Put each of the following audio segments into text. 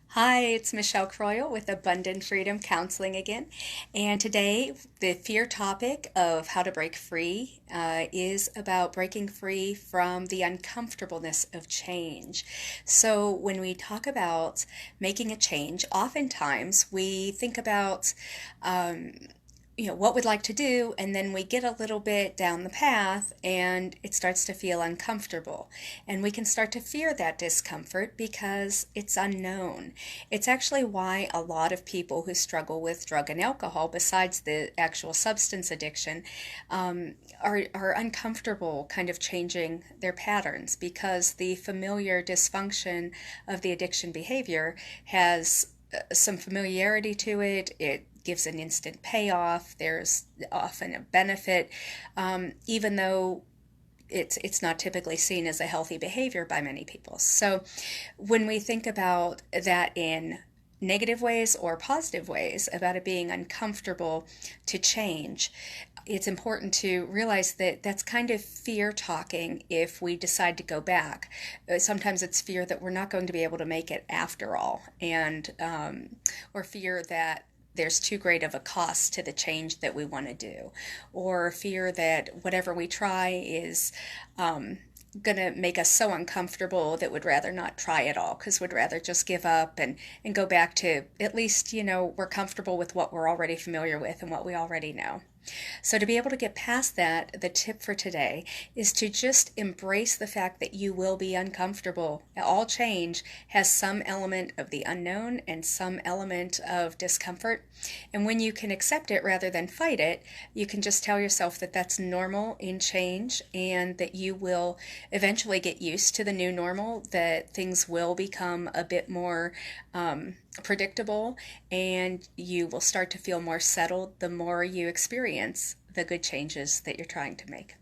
Hi, it's Michelle Croyle with Abundant Freedom Counseling again. And today, the fear topic of how to break free is about breaking free from the uncomfortableness of change. So, when we talk about making a change, oftentimes we think about um, what we'd like to do, and then we get a little bit down the path and it starts to feel uncomfortable. And we can start to fear that discomfort because it's unknown. It's actually why a lot of people who struggle with drug and alcohol, besides the actual substance addiction, are uncomfortable kind of changing their patterns because the familiar dysfunction of the addiction behavior has some familiarity to it. It gives an instant payoff. There's often a benefit, even though it's not typically seen as a healthy behavior by many people. So when we think about that in negative ways or positive ways about it being uncomfortable to change, it's important to realize that that's kind of fear talking if we decide to go back. Sometimes it's fear that we're not going to be able to make it after all, and or fear that there's too great of a cost to the change that we want to do, or fear that whatever we try is going to make us so uncomfortable that we'd rather not try at all because we'd rather just give up and go back to at least, we're comfortable with what we're already familiar with and what we already know. So, to be able to get past that, the tip for today is to just embrace the fact that you will be uncomfortable. All change has some element of the unknown and some element of discomfort. And when you can accept it rather than fight it, you can just tell yourself that that's normal in change and that you will eventually get used to the new normal, that things will become a bit more predictable, and you will start to feel more settled the more you experience the good changes that you're trying to make.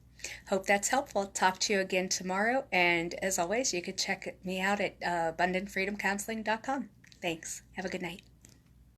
Hope that's helpful. Talk to you again tomorrow, and as always, you can check me out at abundantfreedomcounseling.com. Thanks. Have a good night.